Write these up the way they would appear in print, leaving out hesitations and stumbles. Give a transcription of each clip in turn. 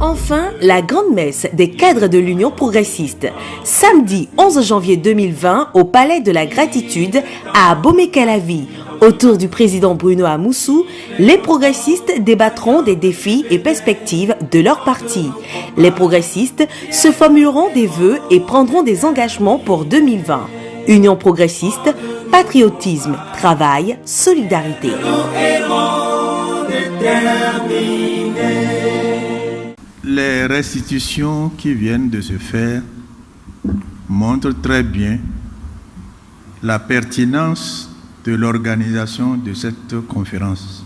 Enfin, la grande messe des cadres de l'Union progressiste. Samedi 11 janvier 2020 au Palais de la Gratitude à Bomé-Calavi. Autour du président Bruno Amoussou, les progressistes débattront des défis et perspectives de leur parti. Les progressistes se formuleront des vœux et prendront des engagements pour 2020. Union progressiste, patriotisme, travail, solidarité. Les restitutions qui viennent de se faire montrent très bien la pertinence de l'organisation de cette conférence.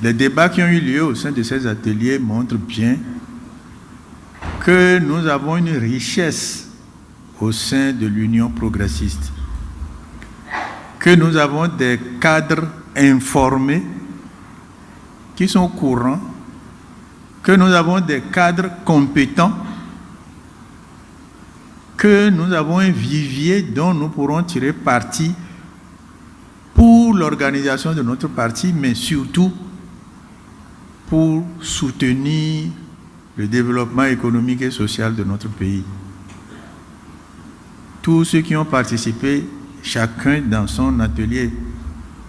Les débats qui ont eu lieu au sein de ces ateliers montrent bien que nous avons une richesse au sein de l'Union progressiste, que nous avons des cadres informés qui sont courants, que nous avons des cadres compétents, que nous avons un vivier dont nous pourrons tirer parti pour l'organisation de notre parti, mais surtout pour soutenir le développement économique et social de notre pays. Tous ceux qui ont participé, chacun dans son atelier,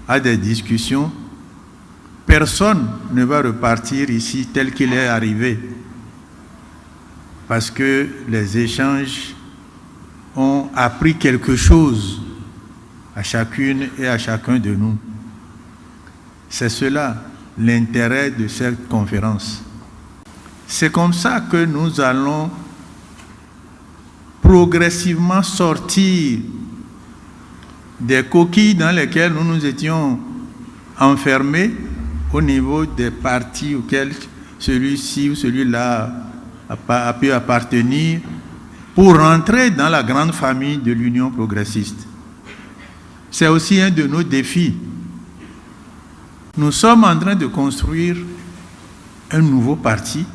à des discussions, personne ne va repartir ici tel qu'il est arrivé, parce que les échanges ont appris quelque chose à chacune et à chacun de nous. C'est cela l'intérêt de cette conférence. C'est comme ça que nous allons progressivement sortir des coquilles dans lesquelles nous nous étions enfermés au niveau des partis auxquels celui-ci ou celui-là a pu appartenir, pour rentrer dans la grande famille de l'Union progressiste. C'est aussi un de nos défis. Nous sommes en train de construire un nouveau parti,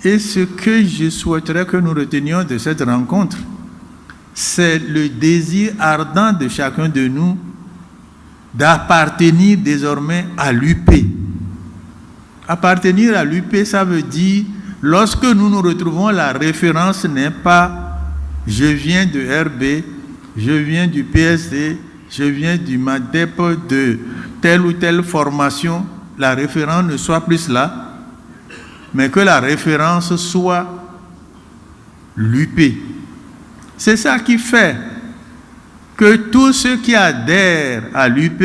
et ce que je souhaiterais que nous retenions de cette rencontre, c'est le désir ardent de chacun de nous d'appartenir désormais à l'UP. Appartenir à l'UP, ça veut dire, lorsque nous nous retrouvons, la référence n'est pas « je viens de RB, je viens du PSD, je viens du MADEP, de telle ou telle formation », la référence ne soit plus là, mais que la référence soit l'UP. C'est ça qui fait que tous ceux qui adhèrent à l'UP,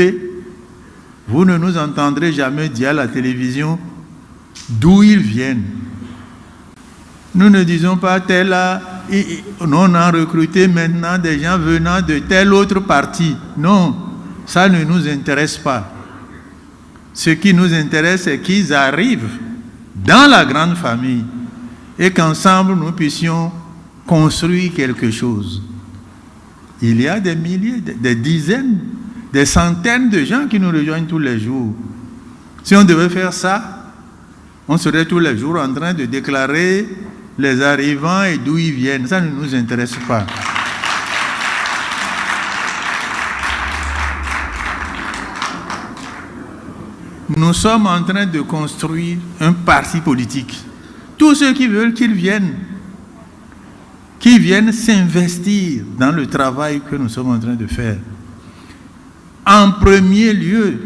vous ne nous entendrez jamais dire à la télévision d'où ils viennent. Nous ne disons pas tel là, on a recruté maintenant des gens venant de tel autre parti. Non, ça ne nous intéresse pas. Ce qui nous intéresse, c'est qu'ils arrivent dans la grande famille et qu'ensemble nous puissions construire quelque chose. Il y a des milliers, des dizaines, des centaines de gens qui nous rejoignent tous les jours. Si on devait faire ça, on serait tous les jours en train de déclarer les arrivants et d'où ils viennent. Ça ne nous intéresse pas. Nous sommes en train de construire un parti politique. Tous ceux qui veulent qu'ils viennent s'investir dans le travail que nous sommes en train de faire. En premier lieu,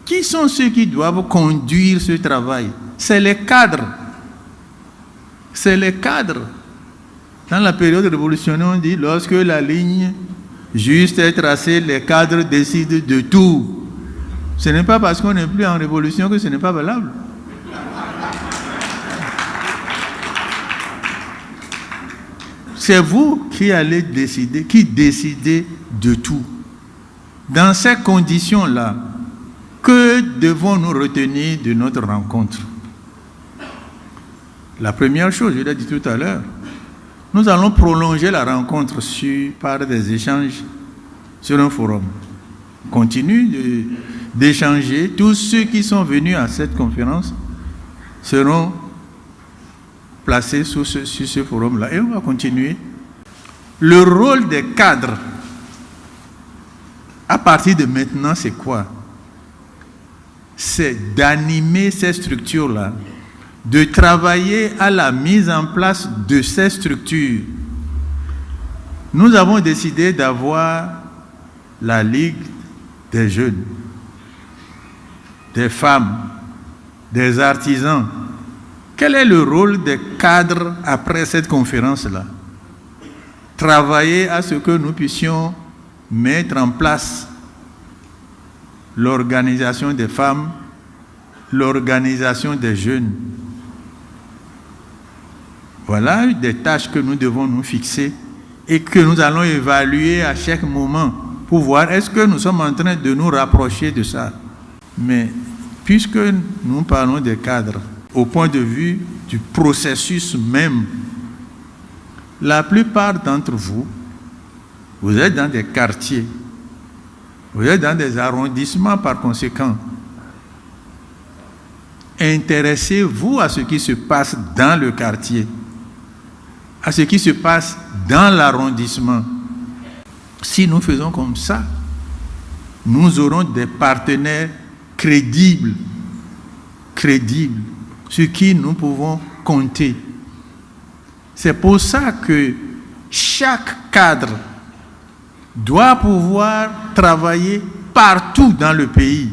qui sont ceux qui doivent conduire ce travail? C'est les cadres. C'est les cadres. Dans la période révolutionnaire, on dit, lorsque la ligne juste est tracée, les cadres décident de tout. Ce n'est pas parce qu'on n'est plus en révolution que ce n'est pas valable. C'est vous qui allez décider, qui décidez de tout. Dans ces conditions-là, que devons-nous retenir de notre rencontre? La première chose, je l'ai dit tout à l'heure, nous allons prolonger la rencontre par des échanges sur un forum. On continue d'échanger. Tous ceux qui sont venus à cette conférence seront placés sur ce forum-là. Et on va continuer. Le rôle des cadres, à partir de maintenant, c'est quoi? c'est d'animer ces structures-là, de travailler à la mise en place de ces structures. Nous avons décidé d'avoir la Ligue des jeunes, des femmes, des artisans. Quel est le rôle des cadres après cette conférence-là? Travailler à ce que nous puissions mettre en place l'organisation des femmes, l'organisation des jeunes. Voilà des tâches que nous devons nous fixer et que nous allons évaluer à chaque moment pour voir est-ce que nous sommes en train de nous rapprocher de ça. Mais puisque nous parlons des cadres, au point de vue du processus même, la plupart d'entre vous, vous êtes dans des quartiers, vous êtes dans des arrondissements par conséquent. Intéressez-vous à ce qui se passe dans le quartier, à ce qui se passe dans l'arrondissement. Si nous faisons comme ça, nous aurons des partenaires crédibles, sur qui nous pouvons compter. C'est pour ça que chaque cadre doit pouvoir travailler partout dans le pays.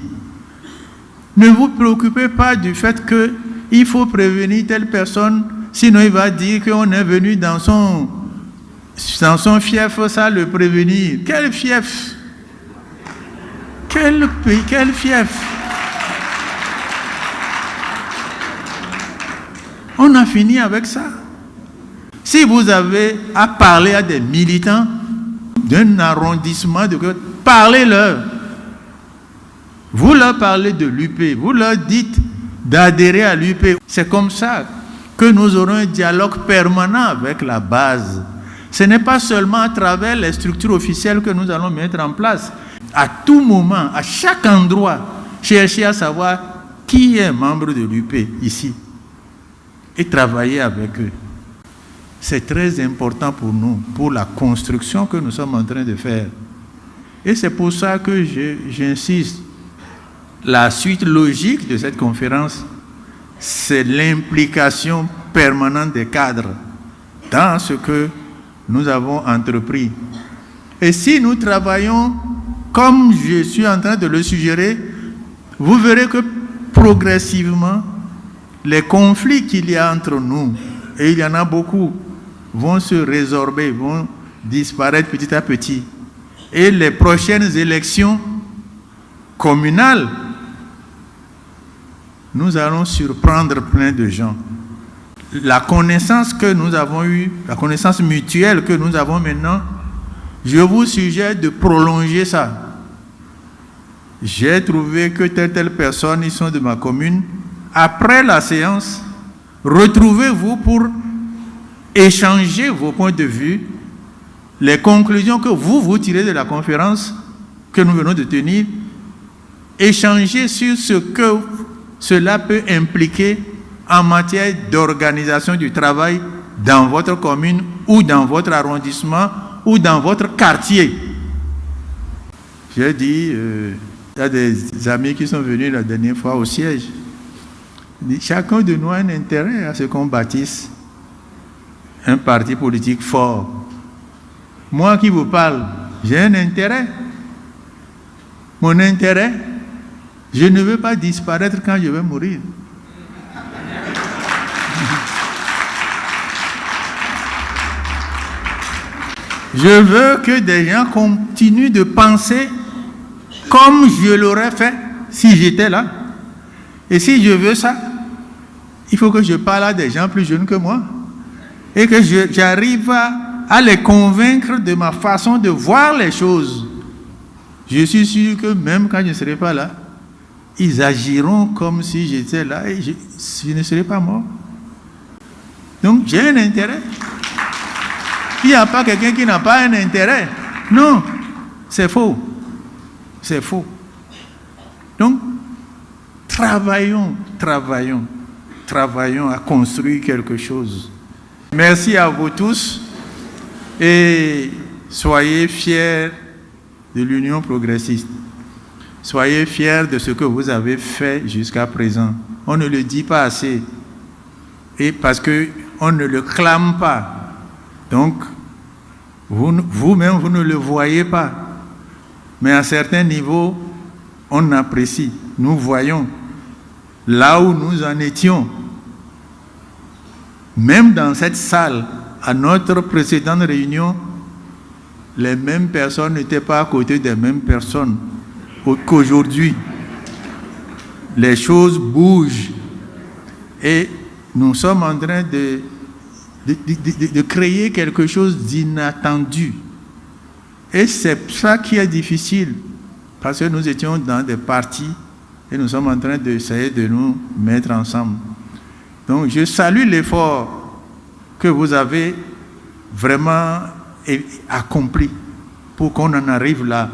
Ne vous préoccupez pas du fait qu'il faut prévenir telle personne, sinon il va dire qu'on est venu dans son fief, ça le prévenir. Quel fief? Quel pays? Quel fief? On a fini avec ça. Si vous avez à parler à des militants d'un arrondissement, parlez-leur. Vous leur parlez de l'UP, vous leur dites d'adhérer à l'UP. C'est comme ça que nous aurons un dialogue permanent avec la base. Ce n'est pas seulement à travers les structures officielles que nous allons mettre en place. À tout moment, à chaque endroit, chercher à savoir qui est membre de l'UP ici et travailler avec eux. C'est très important pour nous, pour la construction que nous sommes en train de faire. Et c'est pour ça que j'insiste. La suite logique de cette conférence, c'est l'implication permanente des cadres dans ce que nous avons entrepris. Et si nous travaillons comme je suis en train de le suggérer, vous verrez que progressivement, les conflits qu'il y a entre nous, et il y en a beaucoup, vont se résorber, vont disparaître petit à petit. Et les prochaines élections communales, nous allons surprendre plein de gens. La connaissance que nous avons eue, la connaissance mutuelle que nous avons maintenant, je vous suggère de prolonger ça. J'ai trouvé que telle personne, ils sont de ma commune. Après la séance, retrouvez-vous pour échanger vos points de vue, les conclusions que vous tirez de la conférence que nous venons de tenir, échanger sur ce que cela peut impliquer en matière d'organisation du travail dans votre commune ou dans votre arrondissement ou dans votre quartier. J'ai dit, il y a des amis qui sont venus la dernière fois au siège. Chacun de nous a un intérêt à ce qu'on bâtisse un parti politique fort. Moi qui vous parle, j'ai un intérêt. Mon intérêt, je ne veux pas disparaître quand je vais mourir. Je veux que des gens continuent de penser comme je l'aurais fait si j'étais là. Et si je veux ça, il faut que je parle à des gens plus jeunes que moi et que j'arrive à les convaincre de ma façon de voir les choses. Je suis sûr que même quand je ne serai pas là, ils agiront comme si j'étais là et je ne serai pas mort. Donc j'ai un intérêt. Il n'y a pas quelqu'un qui n'a pas un intérêt. Non, c'est faux. C'est faux. Donc, travaillons à construire quelque chose. Merci à vous tous et soyez fiers de l'Union progressiste. soyez fiers de ce que vous avez fait jusqu'à présent. On ne le dit pas assez. Et parce qu'on ne le clame pas. Donc, vous-même, vous ne le voyez pas. Mais à certains niveaux, on apprécie. Nous voyons là où nous en étions. Même dans cette salle, à notre précédente réunion, les mêmes personnes n'étaient pas à côté des mêmes personnes qu'aujourd'hui. Les choses bougent et nous sommes en train de créer quelque chose d'inattendu. Et c'est ça qui est difficile, parce que nous étions dans des partis et nous sommes en train d'essayer de nous mettre ensemble. Donc je salue l'effort que vous avez vraiment accompli pour qu'on en arrive là.